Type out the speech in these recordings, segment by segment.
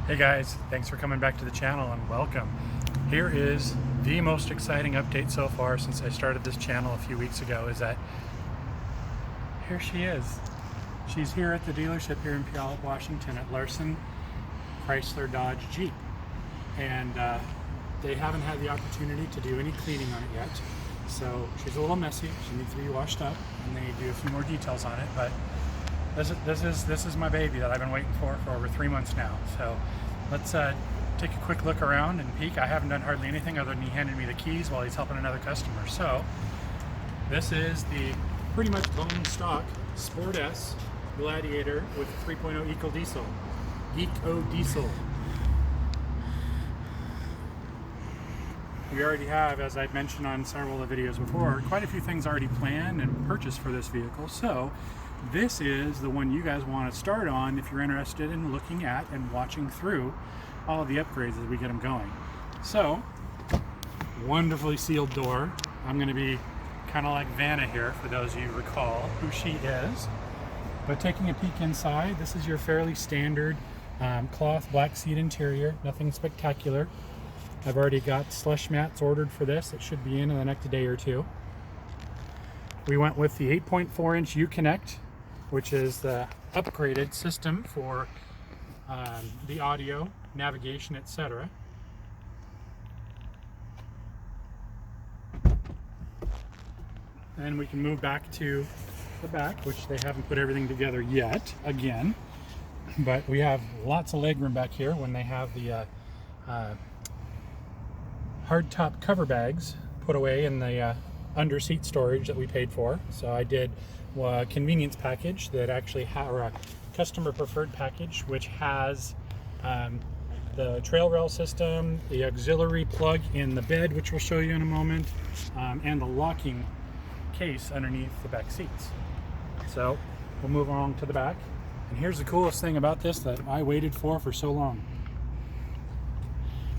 Hey guys, thanks for coming back to the channel and welcome. Here is the most exciting update so far since I started this channel a few weeks ago, is that here she is. She's here at the dealership here in Puyallup, Washington at Larson Chrysler Dodge Jeep. And they haven't had the opportunity to do any cleaning on it yet. So she's a little messy, she needs to be washed up and they do a few more details on it, but this is my baby that I've been waiting for over 3 months now. So let's take a quick look around and peek. I haven't done hardly anything other than he handed me the keys while he's helping another customer. So this is the pretty much bone stock Sport S Gladiator with 3.0 EcoDiesel. EcoDiesel. We already have, as I've mentioned on several of the videos before, quite a few things already planned and purchased for this vehicle. So this is the one you guys want to start on if you're interested in looking at and watching through all of the upgrades as we get them going. So, wonderfully sealed door. I'm going to be kind of like Vanna here, for those of you who recall who she is. But taking a peek inside, this is your fairly standard cloth black seat interior, nothing spectacular. I've already got slush mats ordered for this. It should be in the next day or two. We went with the 8.4-inch Uconnect, which is the upgraded system for the audio, navigation, etc. And we can move back to the back, which they haven't put everything together yet, again. But we have lots of legroom back here when they have the hardtop cover bags put away in the under seat storage that we paid for. So I did a convenience package that actually or a customer preferred package, which has the trail rail system, the auxiliary plug in the bed, which we'll show you in a moment, and the locking case underneath the back seats. So we'll move along to the back. And here's the coolest thing about this that I waited for so long.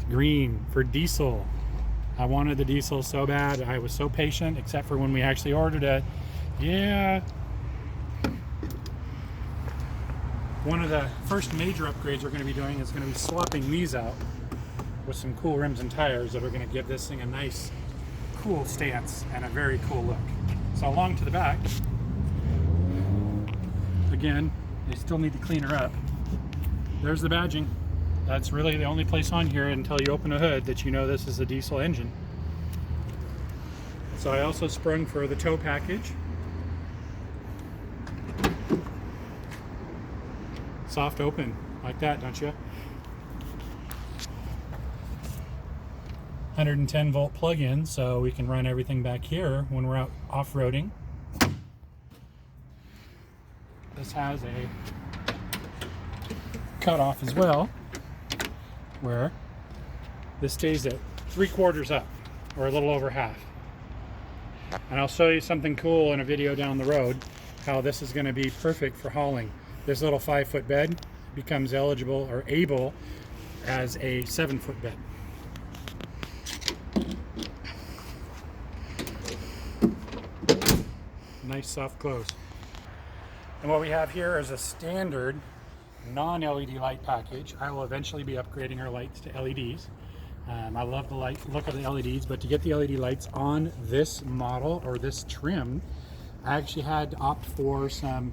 Green for diesel. I wanted the diesel so bad. I was so patient, except for when we actually ordered it. Yeah. One of the first major upgrades we're going to be doing is going to be swapping these out with some cool rims and tires that are going to give this thing a nice, cool stance and a very cool look. So along to the back. Again, they still need to clean her up. There's the badging. That's really the only place on here until you open the hood that you know this is a diesel engine. So I also sprung for the tow package. Soft open, like that, don't you? 110 volt plug-in, so we can run everything back here when we're out off-roading. This has a cutoff as well, where this stays at 3/4 up, or a little over half. And I'll show you something cool in a video down the road, how this is going to be perfect for hauling. This little 5-foot bed becomes eligible or able as a 7-foot bed. Nice soft close. And what we have here is a standard non-LED light package. I will eventually be upgrading our lights to LEDs. I love the look of the LEDs, but to get the LED lights on this model or this trim, I actually had to opt for some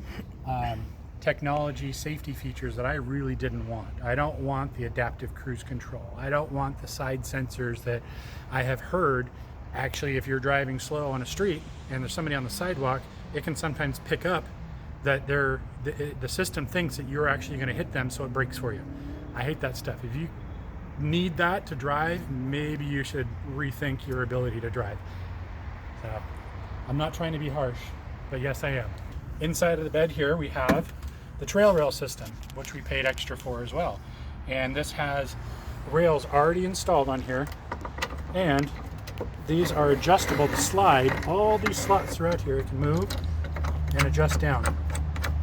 technology safety features that I really didn't want. I don't want the adaptive cruise control. I don't want the side sensors that I have heard actually, if you're driving slow on a street and there's somebody on the sidewalk, it can sometimes pick up that the system thinks that you're actually going to hit them, so it brakes for you. I hate that stuff. If you need that to drive, maybe you should rethink your ability to drive. So I'm not trying to be harsh, but yes, I am. Inside of the bed here we have the trail rail system, which we paid extra for as well. And this has rails already installed on here, and these are adjustable to slide. All these slots throughout here can move and adjust down.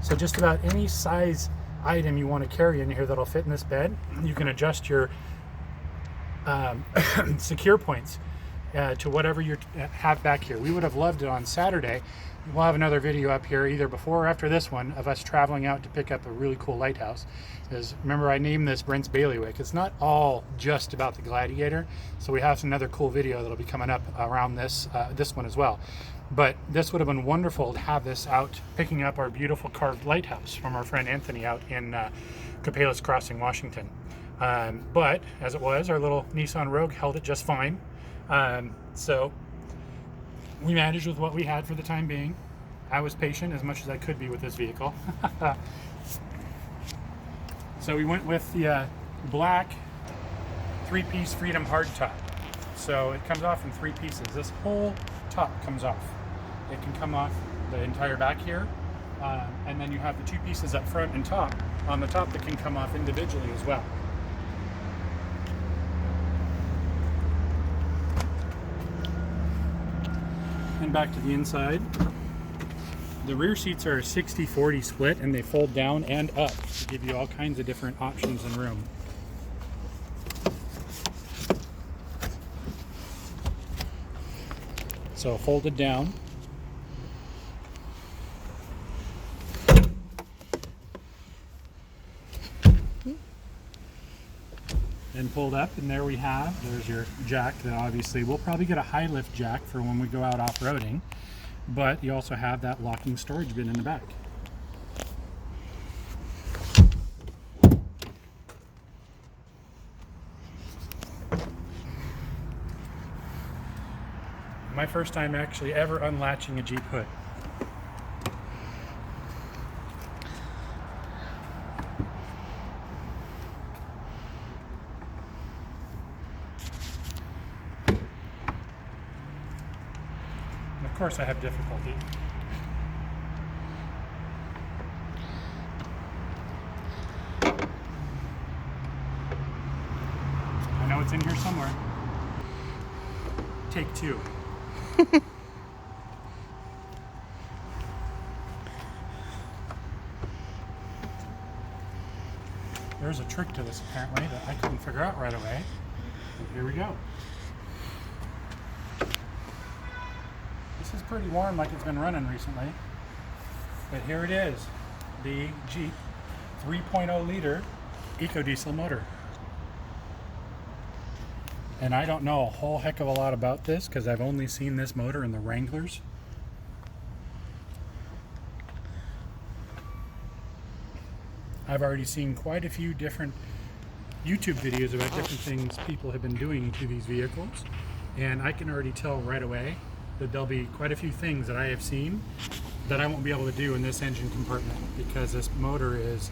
So just about any size item you want to carry in here that'll fit in this bed, you can adjust your secure points to whatever you have back here. We would have loved it on Saturday. We'll have another video up here either before or after this one of us traveling out to pick up a really cool lighthouse. Because remember, I named this Brent's Bailiwick. It's not all just about the Gladiator, so we have another cool video that'll be coming up around this one as well. But this would have been wonderful to have this out picking up our beautiful carved lighthouse from our friend Anthony out in Copalis Crossing, Washington. But as it was, our little Nissan Rogue held it just fine. So we managed with what we had for the time being. I was patient as much as I could be with this vehicle. So we went with the black 3-piece Freedom hardtop. So it comes off in 3 pieces. This whole top comes off. It can come off the entire back here, and then you have the 2 pieces up front and top on the top that can come off individually as well. And back to the inside. The rear seats are a 60-40 split, and they fold down and up to give you all kinds of different options and room. So folded down. And pulled up, and there we have, there's your jack. That obviously we'll probably get a high lift jack for when we go out off-roading, but you also have that locking storage bin in the back. My first time actually ever unlatching a Jeep hood. Of course I have difficulty. I know it's in here somewhere. Take 2. There's a trick to this apparently that I couldn't figure out right away. But here we go. This is pretty warm, like it's been running recently. But here it is, the Jeep 3.0 liter EcoDiesel motor. And I don't know a whole heck of a lot about this because I've only seen this motor in the Wranglers. I've already seen quite a few different YouTube videos about different things people have been doing to these vehicles, and I can already tell right away that there'll be quite a few things that I have seen that I won't be able to do in this engine compartment, because this motor is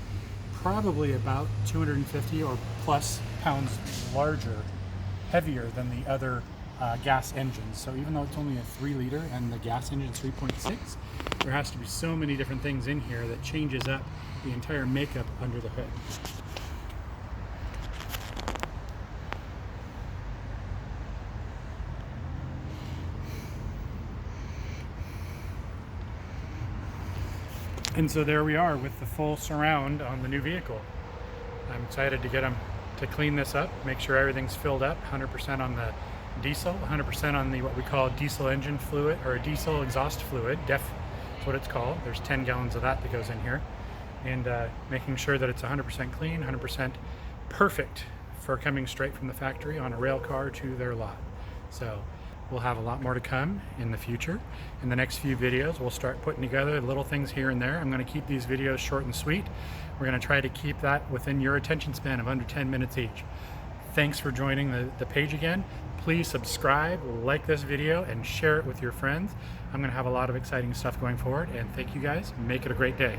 probably about 250 or plus pounds larger, heavier than the other gas engines. So even though it's only a 3 liter and the gas engine is 3.6, there has to be so many different things in here that changes up the entire makeup under the hood. And so there we are with the full surround on the new vehicle. I'm excited to get them to clean this up, make sure everything's filled up, 100% on the diesel, 100% on the what we call diesel engine fluid, or a diesel exhaust fluid, DEF is what it's called. There's 10 gallons of that goes in here. And making sure that it's 100% clean, 100% perfect for coming straight from the factory on a rail car to their lot. So we'll have a lot more to come in the future. In the next few videos, we'll start putting together little things here and there. I'm going to keep these videos short and sweet. We're going to try to keep that within your attention span of under 10 minutes each. Thanks for joining the page again. Please subscribe, like this video, and share it with your friends. I'm going to have a lot of exciting stuff going forward, and thank you guys. Make it a great day.